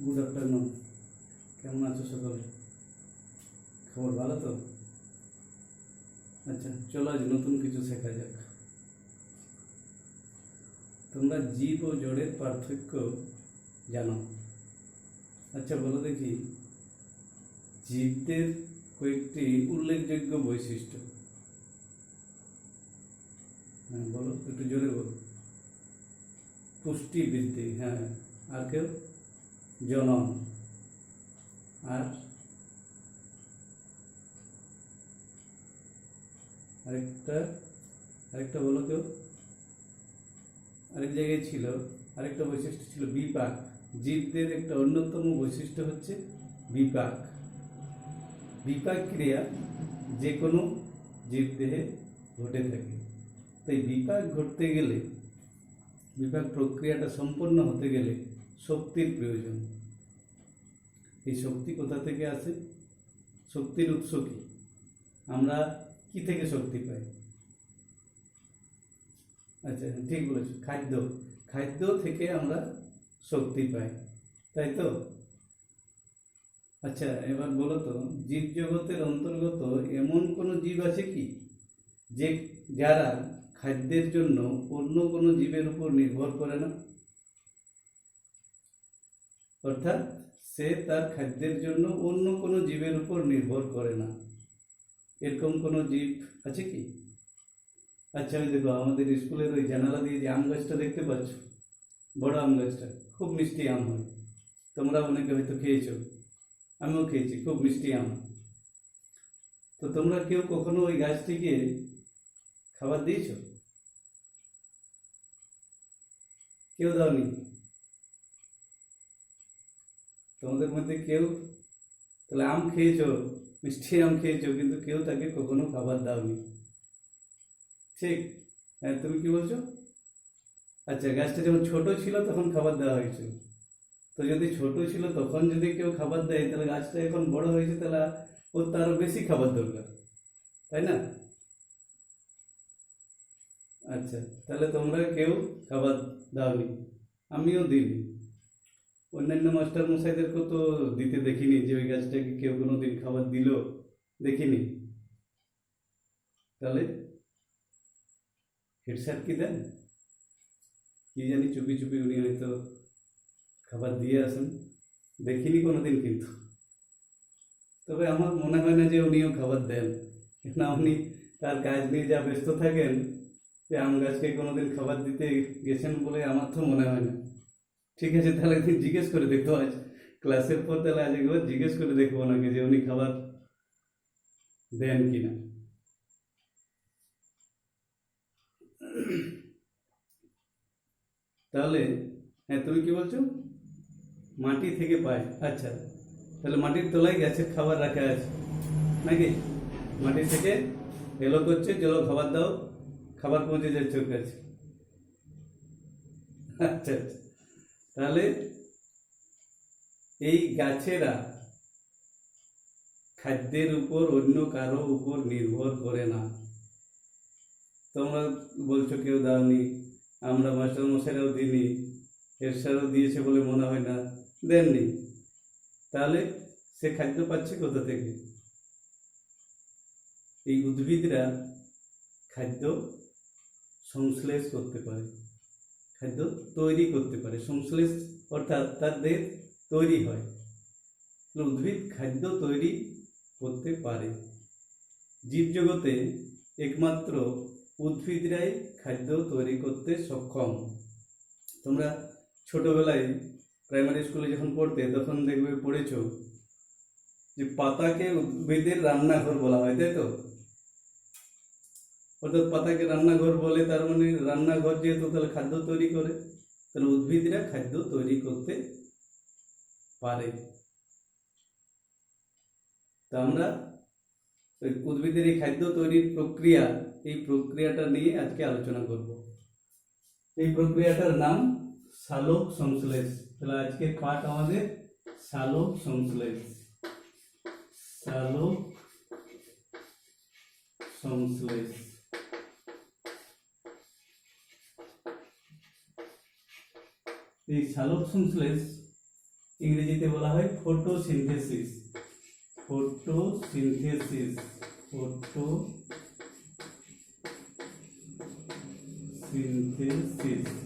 Good afternoon. কেমন আছো সকলে? খবর ভালো তো? আচ্ছা, চলো আজ নতুন কিছু শেখা যাক। তোমরা জীব ও জড়ের পার্থক্য জানো? আচ্ছা বলো দেখি, জীবদের কয়েকটি উল্লেখযোগ্য বৈশিষ্ট্য। হ্যাঁ বলো, একটু জোরে বলো। পুষ্টি বৃদ্ধি, হ্যাঁ। আর কেউ? জনন। আর আরেকটা আরেকটা বলো কেউ। আরেক জায়গায় ছিল, আরেকটা বৈশিষ্ট্য ছিল বিপাক। জীবদের একটা অন্যতম বৈশিষ্ট্য হচ্ছে বিপাক। বিপাক ক্রিয়া যে কোনো জীবদেহে ঘটে থাকে। তাই বিপাক ঘটতে গেলে, বিপাক প্রক্রিয়াটা সম্পন্ন হতে গেলে শক্তির প্রয়োজন। এই শক্তি কোথা থেকে আসে? শক্তির উৎস কি? আমরা কি থেকে শক্তি পাই? আচ্ছা ঠিক বলেছ, খাদ্য। খাদ্য থেকে আমরা শক্তি পাই, তাই তো? আচ্ছা এবার বলো তো, জীব জগতের অন্তর্গত এমন কোনো জীব আছে কি যে যারা খাদ্যের জন্য অন্য কোনো জীবের উপর নির্ভর করে না? অর্থাৎ সে তার খাদ্যের জন্য অন্য কোনো জীবের উপর নির্ভর করে না, এরকম কোনো জীব আছে কি? আচ্ছা ওই দেখো, আমাদের স্কুলের ওই জানালা দিয়ে যে আম গাছটা দেখতে পাচ্ছ, বড় আম গাছটা, খুব মিষ্টি আম হয়। তোমরা অনেকে হয়তো খেয়েছো, আমিও খেয়েছি, খুব মিষ্টি আম। তো তোমরা কেউ কখনো ওই গাছটিকে খাবার দিয়েছ? কেউ দাওনি? তোমাদের মধ্যে কেউ তাহলে আম খেয়েছো, মিষ্টি আম খেয়েছো, কিন্তু কেউ তাকে কখনো খাবার দাওনি, ঠিক? হ্যাঁ তুমি কি বলছো? আচ্ছা গাছটা যখন ছোট ছিল তখন খাবার দেওয়া হয়েছিল। তো যদি ছোট ছিল তখন যদি কেউ খাবার দেয়, তাহলে গাছটা এখন বড় হয়েছে, তাহলে ওর তো আরো বেশি খাবার দরকার, তাই না? আচ্ছা, তাহলে তোমরা কেউ খাবার দাওনি, আমিও দিইনি। অন্যান্য মাস্টার মশাইদেরকেও তো দিতে দেখিনি, যে ওই গাছটাকে কেউ কোনোদিন খাবার দিল দেখিনি। তাহলে হেড স্যার কি দেন? কি জানি, চুপি চুপি উনি হয়তো খাবার দিয়ে আসেন, দেখিনি কোনোদিন কিন্তু। তবে আমার মনে হয় না যে উনিও খাবার দেন, না উনি তার কাজ নিয়ে যা ব্যস্ত থাকেন, যে আম গাছকে কোনোদিন খাবার দিতে গেছেন বলে আমার তো মনে হয় না। ঠিক আছে, তাহলে একদিন জিজ্ঞেস করে দেখবো আজ ক্লাসের পর, তাহলে আজ একবার জিজ্ঞেস করে দেখবো ওনাকে যে উনি খাবার দেন কিনা। তাহলে হ্যাঁ তুমি কি বলছো? মাটি থেকে পায়, আচ্ছা। তাহলে মাটির তলায় গাছের খাবার রাখা আছে নাকি? মাটি থেকে এলো করছে, চলো খাবার দাও, খাবার পৌঁছে যাচ্ছে ওর কাছে। আচ্ছা আচ্ছা, তাহলে এই গাছেরা খাদ্যের উপর অন্য কারো উপর নির্ভর করে না। তোমরা বলছো কেউ দাওনি, আমরা মাস্টার মশাইরাও দিইনি, হেড স্যারও দিয়েছে বলে মনে হয় না, দেননি। তাহলে সে খাদ্য পাচ্ছে কোথা থেকে? এই উদ্ভিদরা খাদ্য সংশ্লেষ করতে পারে, খাদ্য তৈরি করতে পারে। সংশ্লেষ অর্থাৎ তাদের তৈরি হয়। উদ্ভিদ খাদ্য তৈরি করতে পারে। জীবজগতে একমাত্র উদ্ভিদরাই খাদ্য তৈরি করতে সক্ষম। তোমরা ছোটবেলায় প্রাইমারি স্কুলে যখন পড়তে, তখন দেখবে পড়েছো যে পাতাকে উদ্ভিদের রান্নাঘর বলা হয়, তাই তো? অর্থাৎ পাতাকে রান্নাঘর বলে, তার মানে রান্নাঘর যেহেতু, তাহলে খাদ্য তৈরি করে, তাহলে উদ্ভিদরা খাদ্য তৈরি করতে পারে। তা আমরা উদ্ভিদের এই খাদ্য তৈরির প্রক্রিয়া, এই প্রক্রিয়াটা নিয়ে আজকে আলোচনা করব। এই প্রক্রিয়াটার নাম সালোক সংশ্লেষ। তাহলে আজকের পাঠ আমাদের সালোক সংশ্লেষ। সালোক সংশ্লেষ। এই সালোক সংশ্লেষ ইংরেজিতে বলা হয় ফটোসিনথেসিস। Photosynthesis, photosynthesis.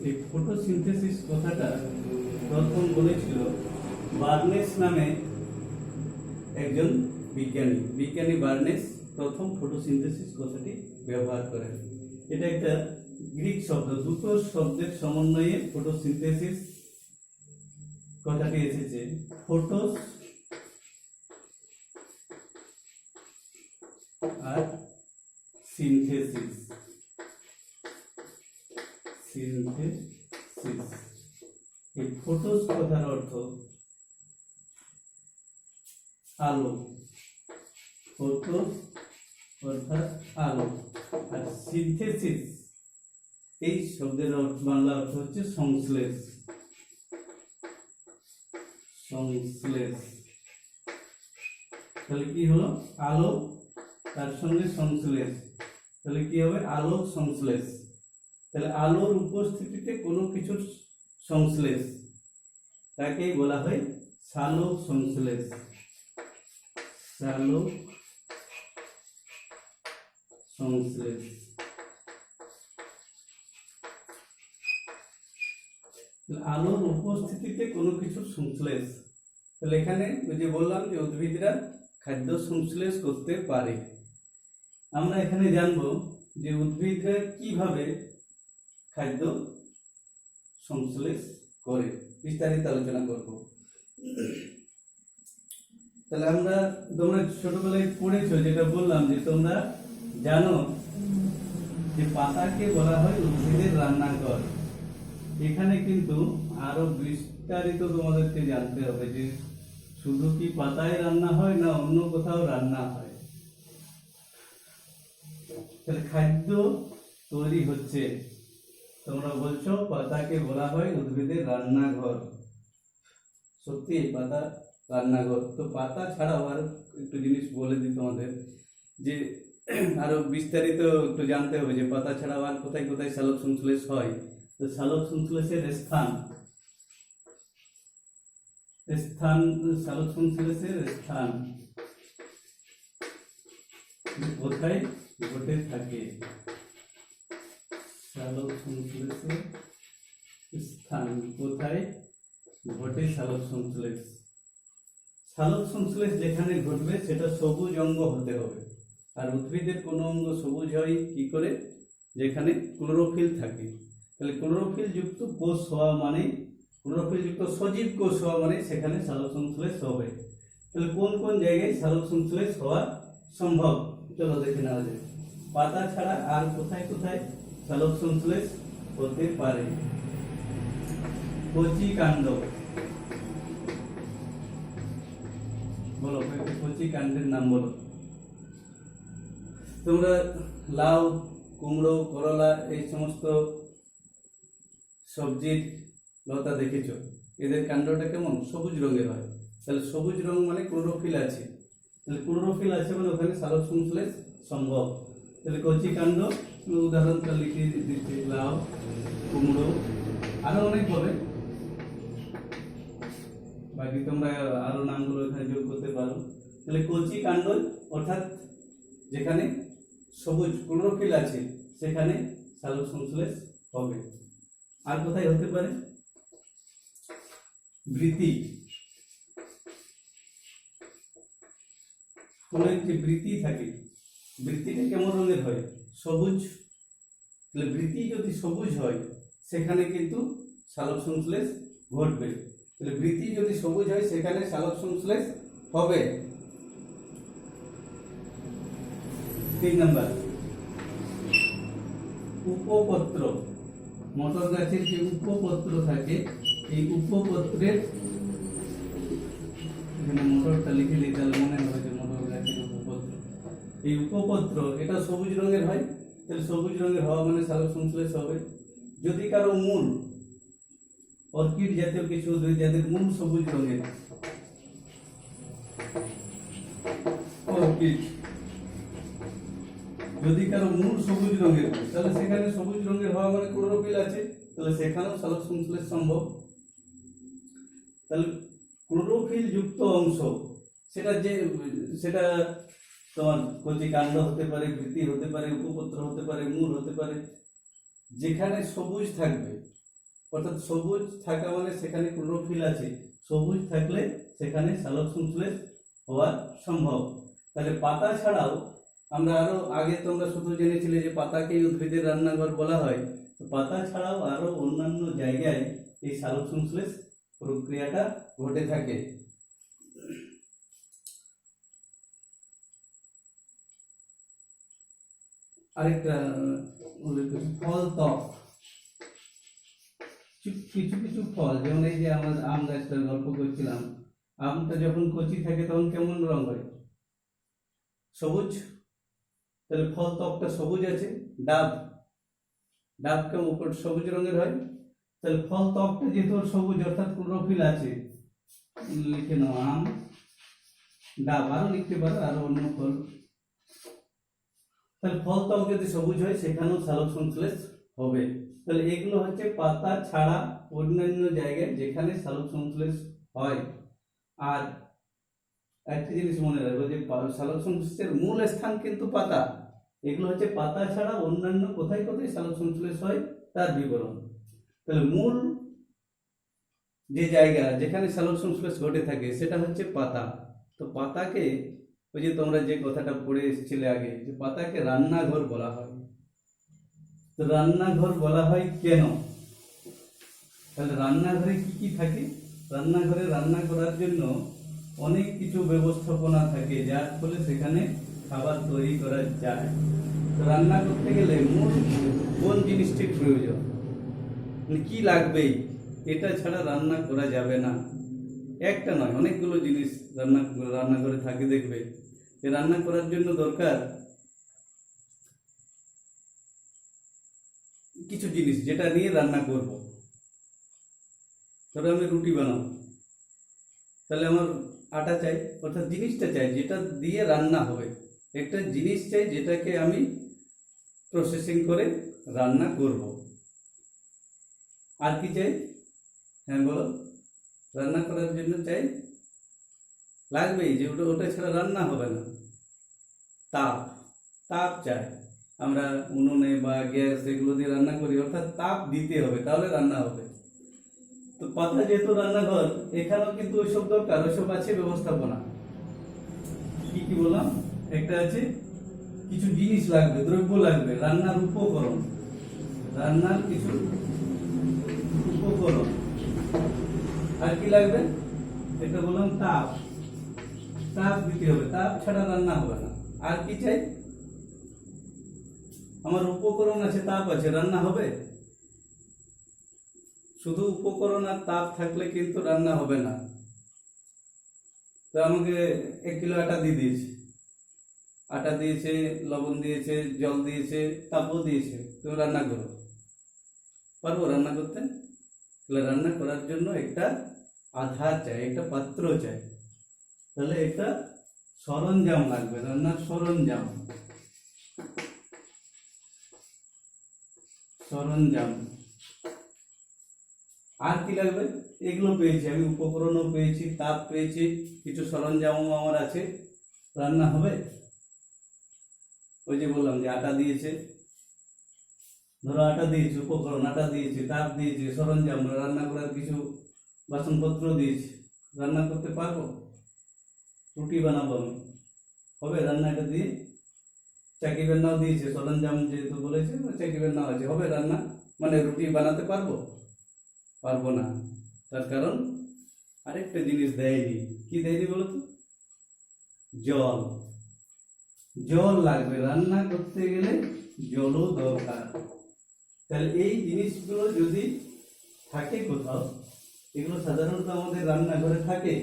এই ফটোসিনথেসিস কথাটা প্রথম বলেছিল বার্নেস নামে একজন বিজ্ঞানী বার্নেস প্রথম ফটোসিনথেসিস কথাটি ব্যবহার করেন। এটা একটা গ্রিক শব্দ, দুটো শব্দের সমন্বয়ে ফটোসিনথেসিস কথাটি এসেছে। ফটোস আর সিনথেসিস। এই ফটোস কথার অর্থ আলো, ফটোস অর্থাৎ আলো, আর সিনথেসিস এই শব্দের বাংলা অর্থ হচ্ছে সংশ্লেষ। তাহলে কি হলো? আলো তার সঙ্গে সংশ্লেষ, তাহলে কি হবে? আলোক সংশ্লেষ। তাহলে আলোর উপস্থিতিতে কোনো কিছুর সংশ্লেষ তাকেই বলা হয় সালোক সংশ্লেষ। সালোক সংশ্লেষ। আলোর উপস্থিতিতে কোনো কিছুর সংশ্লেষ। তাহলে এখানে ওই যে বললাম যে উদ্ভিদরা খাদ্য সংশ্লেষ করতে পারে। আমরা এখানে জানবো যে উদ্ভিদরা কিভাবে খাদ্য সংশ্লেষ করে, বিস্তারিত আলোচনা করব। তাহলে তোমরা ছোটবেলায় পড়েছো, যেটা বললাম যে তোমরা জানো যে পাতাকে বলা হয় উদ্ভিদের রান্নাঘর। এখানে কিন্তু আরো বিস্তারিত তোমাদেরকে জানতে হবে যে শুধু কি পাতায় রান্না হয় না অন্য কোথাও রান্না হয়। তাহলে খাদ্য তৈরি হচ্ছে, তোমরা বলছো পাতাকে বলা হয় উদ্ভিদের রান্নাঘর। সত্যি পাতা রান্নাঘর। তো পাতা ছাড়াও আর একটু জিনিস বলে দিই তোমাদের, যে আরো বিস্তারিত একটু জানতে হবে যে পাতা ছাড়াও আর কোথায় কোথায় সালোক সংশ্লেষ হয়। তো সালোক সংশ্লেষের সালোক সংশ্লেষের স্থান কোথায় ঘটে থাকে। সালোক সংশ্লেষের স্থান কোথায় ঘটে সালোক সংশ্লেষ। সালোক সংশ্লেষ যেখানে ঘটবে সেটা সবুজ অঙ্গ হতে হবে। আর উদ্ভিদের কোনো অঙ্গ সবুজ হয় কি করে? যেখানে ক্লোরোফিল থাকে। তাহলে ক্লোরোফিল যুক্ত কোষ হওয়া মানে, ক্লোরোফিল যুক্ত সজীব কোষ হওয়া মানে সেখানে সালোক সংশ্লেষ হবে। তাহলে কোন কোন জায়গায় সালোক সংশ্লেষ হওয়া সম্ভব চলো দেখে নেওয়া যায়। পাতা ছাড়া আর কোথায় কোথায় সালোক সংশ্লেষ হতে পারে? কচি কাণ্ড, বলো কচি কাণ্ডের নাম বলো। তোমরা লাউ, কুমড়ো, করলা এই সমস্ত সবজির লতা দেখেছো, এদের কাণ্ডটা কেমন? সবুজ রঙের হয়। তাহলে সবুজ রং মানে ক্লোরোফিল আছে। তাহলে ক্লোরোফিল আছে মানে ওখানে সালোক সংশ্লেষ সম্ভব। তাহলে কচি কাণ্ড উদাহরণটা লিখে দিচ্ছি, লাউ, কুমড়ো, আরো অনেক হবে, বাকি তোমরা আরো নামগুলো এখানে যোগ করতে পারো। তাহলে কচি কাণ্ড অর্থাৎ যেখানে সবুজ ক্লোরোফিল আছে সেখানে সালোক সংশ্লেষ হবে। আর কোথায় হতে পারে? বৃতি, ফুলের যে বৃতি থাকে, বৃতিটা কেমন রঙের হয়? সবুজ। তাহলে বৃতি যদি সবুজ হয় সেখানে কিন্তু সালোক সংশ্লেষ ঘটবে। তাহলে বৃতি যদি সবুজ হয় সেখানে সালোক সংশ্লেষ হবে। 3 নাম্বার, উপপত্র। মটর গাছের যে উপপত্র থাকে, এই উপপত্রের, এখানে মটরটা লিখে নিই তাহলে মনে হবে যে মটর গাছের উপপত্র। এই উপপত্র এটা সবুজ রঙের হয়। তাহলে সবুজ রঙের হওয়া মানে সালোক সংশ্লেষ হবে। যদি কারো মূল, অর্কিড জাতীয় কিছু উদ্ভিদ যাদের মূল সবুজ রঙের, অর্কিড যদি কারো মূল সবুজ রঙের হয় তাহলে সেখানে সবুজ রঙের হওয়া মানে ক্লোরোফিল আছে, তাহলে সেখানেও সালোক সংশ্লেষ সম্ভব। তাহলে ক্লোরোফিল যুক্ত অংশ, সেটা তোমার কচি কাণ্ড হতে পারে, বৃতি হতে পারে, উপপত্র হতে পারে, মূল হতে পারে, যেখানে সবুজ থাকবে, অর্থাৎ সবুজ থাকা মানে সেখানে ক্লোরোফিল আছে, সবুজ থাকলে সেখানে সালোকসংশ্লেষ হওয়া সম্ভব। তাহলে পাতা ছাড়াও আমরা আরো আগে তোমরা শুধু জেনেছিলে যে পাতাকেই উদ্ভিদের রান্নাঘর বলা হয়, তো পাতা ছাড়াও আরো অন্যান্য জায়গায় এই সালোকসংশ্লেষ প্রক্রিয়াটা ঘটে থাকে। আরেকটা ফল ত্বক, কিছু কিছু ফল, যেমন এই যে আমরা আম গাছটার গল্প করছিলাম, আমটা যখন কচি থাকে তখন কেমন রং হয়? সবুজ। তাহলে ফল ত্বকটা সবুজ আছে। ডাবটা উপর সবুজ রঙের হয়। তাহলে ফল ত্বকটা যেহেতু সবুজ, অর্থাৎ ক্লোরোফিল আছে, লিখে নাও আম, ডাব, আরো লিখতে পারো আরো অন্য ফল। তাহলে ফল ত্বক যদি সবুজ হয় সেখানেও সালোকসংশ্লেষ হবে। তাহলে এগুলো হচ্ছে পাতা ছাড়া অন্যান্য জায়গায় যেখানে সালোকসংশ্লেষ হয়। আর একটা জিনিস মনে রাখবো যে সালোকসংশ্লেষের মূল স্থান কিন্তু পাতা। এগুলো হচ্ছে পাতা ছাড়া অন্যান্য কোথায় কোথায় সালোকসংশ্লেষ হয় তার বিবরণ। তাহলে মূল যে জায়গা যেখানে সালোকসংশ্লেষ ঘটে থাকে সেটা হচ্ছে পাতা। তো পাতাকে, ওই যে তোমরা যে কথাটা পড়ে এসেছিলে আগে, যে পাতাকে রান্নাঘর বলা হয়। তো রান্নাঘর বলা হয় কেন? তাহলে রান্নাঘরে কি কি থাকে? রান্নাঘরে রান্না করার জন্য অনেক কিছু ব্যবস্থাপনা থাকে, যার ফলে সেখানে খাবার তৈরি করা যায়। তো রান্না করতে গেলে মূল কোন জিনিসটির প্রয়োজন, কি লাগবেই, এটা ছাড়া রান্না করা যাবে না। একটা নয়, অনেকগুলো জিনিস রান্নাঘরে থাকে। দেখবে যে রান্না করার জন্য দরকার কিছু জিনিস, যেটা নিয়ে রান্না করব। ধরো আমি রুটি বানাবো, তাহলে আমার আটা চাই, অর্থাৎ জিনিসটা চাই যেটা দিয়ে রান্না হবে। একটা জিনিস চাই যেটাকে আমি প্রসেসিং করে রান্না করব। আর কি চাই? হ্যাঁ বলো। রান্না করার জন্য চাই, লাগবেই যে ওটা ছাড়া রান্না হবে না, তাপ চাই। আমরা উনুনে বা গ্যাস এগুলো দিয়ে রান্না করি, অর্থাৎ তাপ দিতে হবে, তাহলে রান্না হবে। তো পাতা যেহেতু রান্নাঘর, এখানেও কিন্তু ওইসব দরকার, ওইসব আছে ব্যবস্থাপনা। কি কি বললাম? একটা আছে কিছু জিনিস লাগবে, দ্রব্য লাগবে, রান্নার উপকরণ, রান্নার কিছু উপকরণ। আর কি লাগবে? এটা বললাম তাপ দিতে হবে, তাপ ছাড়া রান্না হবে না। আর কি চাই? আমার উপকরণ আছে, তাপ আছে, রান্না হবে? শুধু উপকরণ আর তাপ থাকলে কিন্তু রান্না হবে না। তো আমাকে 1 কিলো আটা দিয়ে দিয়েছে, আটা দিয়েছে, লবণ দিয়েছে, জল দিয়েছে, তাপও দিয়েছে, তুমি রান্না করো। পারবো রান্না করতে? তাহলে রান্না করার জন্য একটা আধার চাই, একটা পাত্র চাই। তাহলে একটা সরঞ্জাম লাগবে, রান্নার সরঞ্জাম। আর কি লাগবে? এগুলো পেয়েছি আমি, উপকরণও পেয়েছি, তাপ পেয়েছি, কিছু সরঞ্জামও আমার আছে, রান্না হবে? ওই যে বললাম যে আটা দিয়েছে, ধরো আটা দিয়েছে, উপকরণ আটা দিয়েছে, তাপ দিয়েছে, সরঞ্জাম, রান্না করার কিছু বাসনপত্র দিয়েছে, রান্না করতে পারবো? রুটি বানাবো আমি, হবে রান্না এটা দিয়ে? চাকি বেলনাও দিয়েছে, সরঞ্জাম যেহেতু বলেছে, চাকি বেলনাও আছে, হবে রান্না? মানে রুটি বানাতে পারবো? পারবো না। তার কারণ আরেকটা জিনিস দেয়নি। কি দেয়নি বলো তো? জল লাগবে, রান্না করতে গেলে জলও দরকার। তাহলে এই জিনিসগুলো যদি থাকে কোথাও, এগুলো সাধারণত আমাদের রান্নাঘরে থাকে,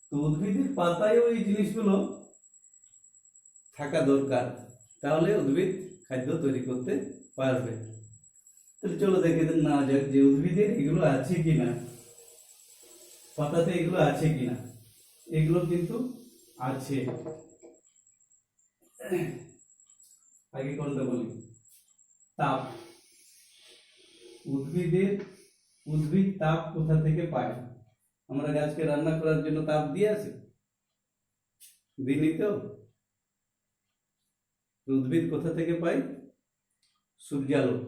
তো উদ্ভিদের পাতায়ও এই জিনিসগুলো থাকা দরকার, তাহলে উদ্ভিদ খাদ্য তৈরি করতে পারবে। তাহলে চলো দেখে না যাক যে উদ্ভিদের এগুলো আছে কিনা, পাতাতে এগুলো আছে কিনা। এগুলো কিন্তু আছে। আগে কোনটা বলি? তাপ। উদ্ভিদ তাপ কোথা থেকে পায়? আমরা গাছকে রান্না করার জন্য তাপ দিয়ে আসি, দিনই তো। উদ্ভিদ কোথা থেকে পায়? সূর্যালোক।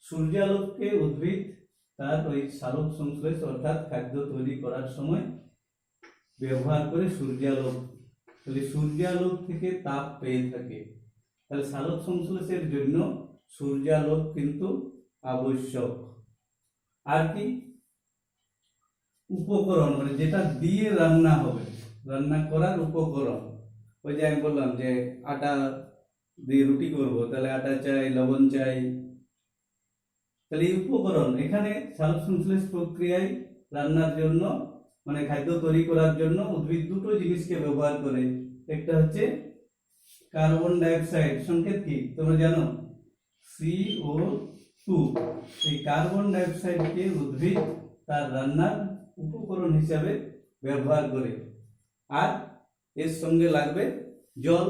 সূর্যালোককে উদ্ভিদ তার ওই সালোক সংশ্লেষ অর্থাৎ খাদ্য তৈরি করার সময় ব্যবহার করে সূর্যালোক। তাহলে সূর্যালোক থেকে তাপ পেয়ে থাকে। তাহলে সালোক সংশ্লেষের জন্য সূর্যালোক কিন্তু আবশ্যক। আর কি? উপকরণ, মানে যেটা দিয়ে রান্না হবে, রান্না করার উপকরণ। ওই যে আমি বললাম যে আটা দিয়ে রুটি করব, তাহলে আটা চাই, লবণ চাই। তাহলে এই উপকরণ এখানে সালোক সংশ্লেষ প্রক্রিয়ায় রান্নার জন্য, মানে খাদ্য তৈরি করার জন্য উদ্ভিদ দুটো জিনিসকে ব্যবহার করে। একটা হচ্ছে কার্বন ডাইঅক্সাইড, সংকেত কি তোমরা জানো? CO2। এই কার্বন ডাইঅক্সাইডকে উদ্ভিদ তার রান্নার উপকরণ হিসাবে ব্যবহার করে। আর এর সঙ্গে লাগবে জল।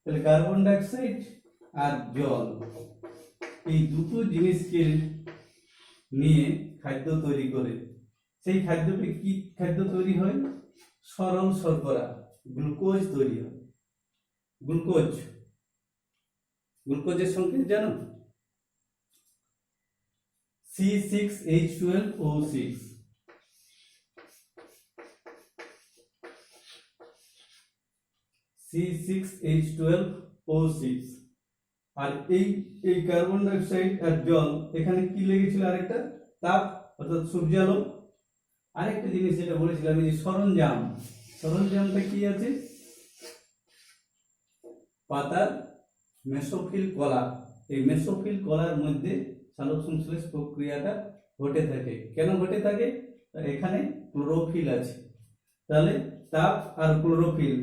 তাহলে কার্বন ডাইঅক্সাইড আর জল, এই দুটো জিনিসকে নিয়ে খাদ্য তৈরি করে। সেই খাদ্যটি কি খাদ্য তৈরি হয়? সরল শর্করা, গ্লুকোজ তৈরি হয়। গ্লুকোজ, গ্লুকোজের সংকেত জানো? C6H12O6। C6H12O6। আর এই কার্বন ডাইঅক্সাইড আর জল, এখানে কি লেগেছিল? আরেকটা তাপ, অর্থাৎ সূর্যালোক। আরেকটা জিনিস যেটা বলেছিলাম, এই যে সরঞ্জাম, সরঞ্জামটা কি আছে? পাতার মেসোফিল কলা। এই মেসোফিল কলার মধ্যে সালোক সংশ্লেষ প্রক্রিয়াটা ঘটে থাকে। কেন ঘটে থাকে? এখানে ক্লোরোফিল আছে। তাহলে তাপ আর ক্লোরোফিল,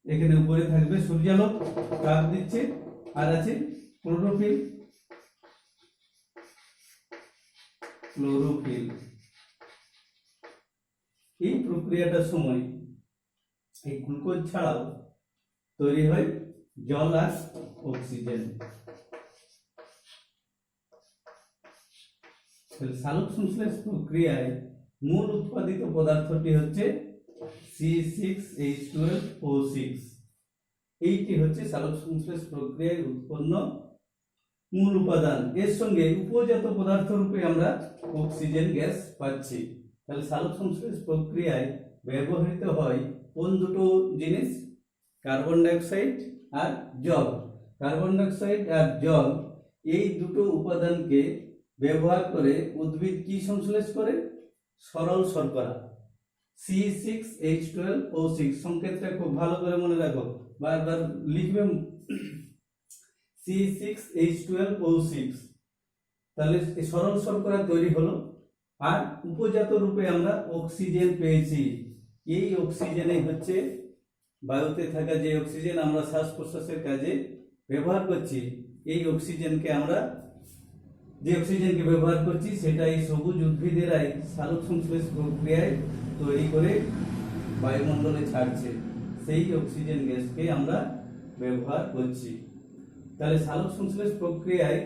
এখানে উপরে থাকবে সূর্যালোক, তাপ দিচ্ছে, আর আছে ক্লোরোফিল। ক্লোরোফিল এই প্রক্রিয়াটার সময় এই গ্লুকোজ ছাড়াও তৈরি হয় জল আর অক্সিজেন। সালোক সংশ্লেষ প্রক্রিয়ায় মূল উৎপাদিত পদার্থটি হচ্ছে C6H12O6। এইটি হচ্ছে সালোক সংশ্লেষ প্রক্রিয়ায় উৎপন্ন মূল উপাদান। এর সঙ্গে উপজাত পদার্থ রূপে আমরা অক্সিজেন গ্যাস পাচ্ছি। তাহলে সালোক সংশ্লেষ প্রক্রিয়ায় ব্যবহৃত হয় কোন দুটো জিনিস? কার্বন ডাইঅক্সাইড আর জল। কার্বন ডাইঅক্সাইড আর জল, এই দুটো উপাদানকে ব্যবহার করে উদ্ভিদ কি সংশ্লেষ করে? সরল শর্করা, C6H12O6। সংকেতটা খুব ভালো করে মনে রাখো, বারবার লিখবে C6H12O6। তাহলে এই সরল শর্করা তৈরি হলো, আর উপজাত রূপে আমরা অক্সিজেন পেয়েছি। এই অক্সিজেনই হচ্ছে বায়ুতে থাকা যে অক্সিজেন আমরা শ্বাস প্রশ্বাসের কাজে ব্যবহার করছি। এই অক্সিজেনকে আমরা যে অক্সিজেনকে ব্যবহার করছি, সেটা এই সবুজ উদ্ভিদেরাই সালোক সংশ্লেষ প্রক্রিয়ায় তৈরি করে বায়ুমণ্ডলে ছাড়ছে। সেই অক্সিজেন গ্যাসকে আমরা ব্যবহার করছি। তাহলে সালোক সংশ্লেষ প্রক্রিয়ায়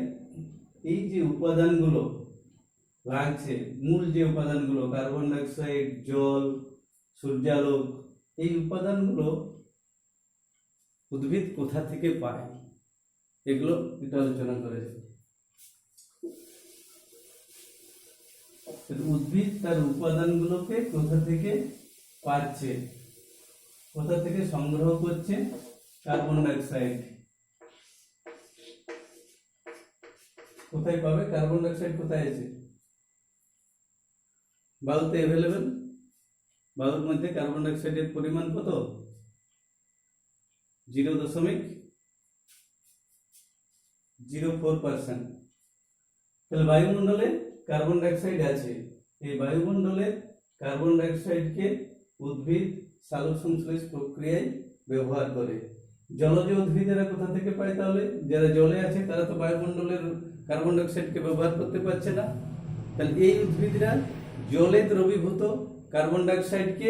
এই যে উপাদানগুলো লাগছে, মূল যে উপাদানগুলো কার্বন ডাইঅক্সাইড, জল, সূর্যালোক, এই উপাদানগুলো উদ্ভিদ কোথা থেকে পায়, এগুলো একটু আলোচনা করা যায়। উদ্ভিদ তার উপাদানগুলোকে কোথা থেকে পাচ্ছে, কোথা থেকে সংগ্রহ করছে? Carbon dioxide. কোথায় পাবে কার্বন ডাইঅক্সাইড? কোথায় আছে? বায়ুতে অ্যাভেলেবেল। বায়ুর মধ্যে কার্বন ডাইঅক্সাইডের পরিমাণ কত? 0.04%। তাহলে বায়ুমণ্ডলে কার্বন ডাইঅক্সাইড আছে। এই বায়ুমণ্ডলে কার্বন ডাইঅক্সাইডকে উদ্ভিদ সালোক সংশ্লেষ প্রক্রিয়ায় ব্যবহার করে। জলজ উদ্ভিদেরা কোথা থেকে পায়? তাহলে যারা জলে আছে তারা তো বায়ুমণ্ডলের কার্বন ডাইঅক্সাইডকে ব্যবহার করতে পারছে না। তাহলে এই উদ্ভিদরা জলে দ্রবীভূত কার্বন ডাইঅক্সাইডকে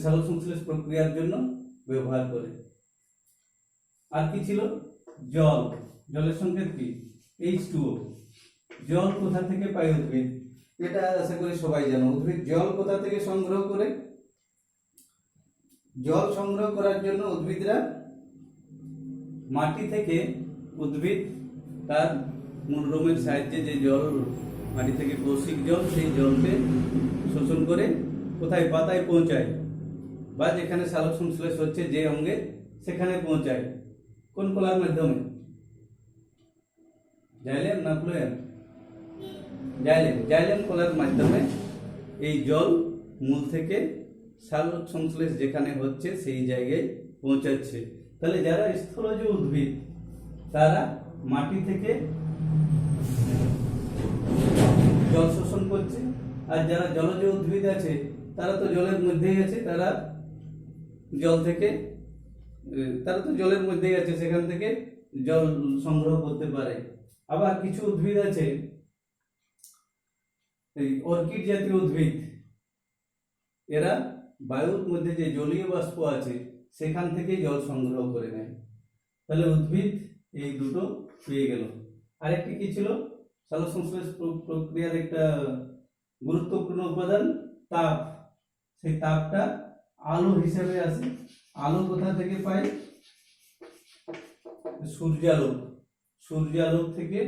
সালোক সংশ্লেষ প্রক্রিয়ার জন্য ব্যবহার করে। আর কি ছিল? জল। জলের সংকেত কি? H2O। জল কোথা থেকে পায় উদ্ভিদ? এটা আশা করি সবাই জানো। উদ্ভিদ জল কোথা থেকে সংগ্রহ করে? জল সংগ্রহ করার জন্য উদ্ভিদরা মাটি থেকে, উদ্ভিদ তার মূলরোমের সাহায্যে যে জল মাটি থেকে কৌশিক জল, সেই জলকে শোষণ করে কোথায়? পাতায় পৌঁছায়, বা যেখানে সালোক সংশ্লেষ হচ্ছে যে অঙ্গে, সেখানে পৌঁছায়। কোন কলার মাধ্যমে? জাইলেম না ফ্লোয়েম? জাইলেম কলার মাধ্যমে এই জল মূল থেকে সালোক সংশ্লেষ যেখানে হচ্ছে সেই জায়গায় পৌঁছাচ্ছে। তাহলে যারা স্থলজ উদ্ভিদ তারা মাটি থেকে জল শোষণ করছে, আর যারা জলজ উদ্ভিদ আছে তারা তো জলের মধ্যেই আছে, তারা তো জলের মধ্যেই আছে, সেখান থেকে জল সংগ্রহ করতে পারে। আবার কিছু উদ্ভিদ আছে, এই অর্কিড জাতীয় উদ্ভিদ, এরা বায়ুর মধ্যে যে জলীয় বাষ্প আছে সেখান থেকে জল সংগ্রহ করে নেয়। তাহলে উদ্ভিদ এই দুটো পেয়ে গেল। আরেকটি কি ছিল? সালোক সংশ্লেষ প্রক্রিয়ার একটা গুরুত্বপূর্ণ উপাদান তাপ। সেই তাপটা আলো হিসেবে আসে। আলো কোথা থেকে পায়? সূর্যালোক। সূর্যালোক থেকে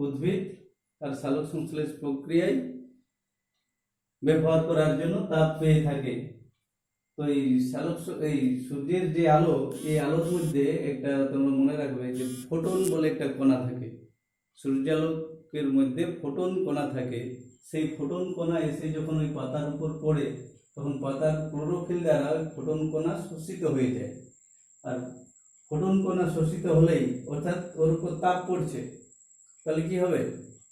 উদ্ভিদ তার সালোক সংশ্লেষ প্রক্রিয়ায় ব্যবহার করার জন্য তাপ পেয়ে থাকে। তো এই সূর্যের যে আলো, এই আলোর মধ্যে একটা তোমরা মনে রাখবে যে ফোটন বলে একটা কণা থাকে। সূর্যালোকের মধ্যে ফোটন কণা থাকে। সেই ফোটন কণা এসে যখন ওই পাতার উপর পড়ে, তখন পাতার ক্লোরোফিল দ্বারা ওই ফোটন কণা শোষিত হয়ে যায়। আর ফোটন কণা শোষিত হলেই, অর্থাৎ ওর উপর তাপ পড়ছে, তাহলে কি হবে?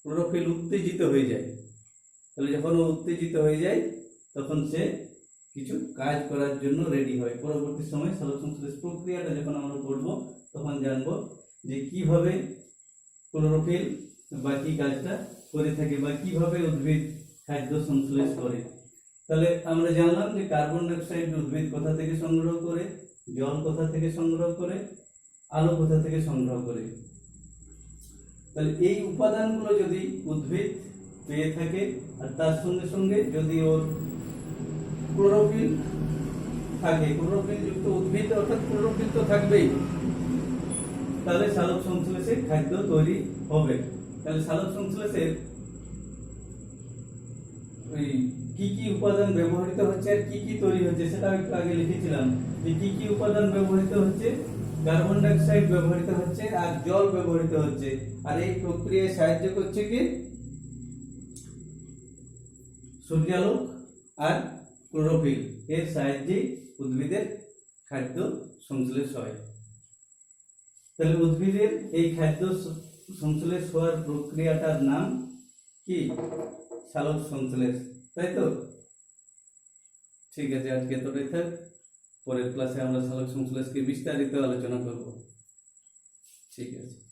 ক্লোরোফিল উত্তেজিত হয়ে যায়। তাহলে যখন ও উত্তেজিত হয়ে যায় তখন সে কিছু কাজ করার জন্য রেডি হয়। পরবর্তী সময় সালোক সংশ্লেষ প্রক্রিয়াটা যখন আমরা পড়ব তখন জানবো যে কিভাবে ক্লোরোফিল বাকি কাজটা করে থাকে, বা কিভাবে উদ্ভিদ খাদ্য সংশ্লেষ করে। তাহলে আমরা জানলাম যে কার্বন ডাই অক্সাইড উদ্ভিদ কোথা থেকে সংগ্রহ করে, জল কোথা থেকে সংগ্রহ করে, আলো কোথা থেকে সংগ্রহ করে। তাহলে এই উপাদানগুলো যদি উদ্ভিদ পেয়ে থাকে, আর তার সঙ্গে সঙ্গে যদি ওর ক্লোরোফিল থাকে, ক্লোরোফিল যুক্ত উদ্ভিদ, অর্থাৎ ক্লোরোফিল তো থাকবেই, তাহলে সালোক সংশ্লেষে খাদ্য তৈরি হবে। তাহলে সালোক সংশ্লেষের ওই কি কি উপাদান ব্যবহৃত হচ্ছে আর কি কি তৈরি হচ্ছে সেটা একটু আগে লিখেছিলাম। যে কি কি উপাদান ব্যবহৃত হচ্ছে? কার্বন ডাই অক্সাইড ব্যবহৃত হচ্ছে আর জল ব্যবহৃত হচ্ছে। আর এই প্রক্রিয়ায় সাহায্য করছে কি? সূর্যালোক আর ক্লোরোফিল। এর সাহায্যে উদ্ভিদের খাদ্য সংশ্লেষ হয়। তাহলে উদ্ভিদের এই খাদ্য সংশ্লেষ হওয়ার প্রক্রিয়াটার নাম কি? সালোক সংশ্লেষ, তাই তো? ঠিক আছে, আজকে এতটাই থাক। পরের ক্লাসে আমরা সালোক সংশ্লেষকে বিস্তারিত আলোচনা করব। ঠিক আছে।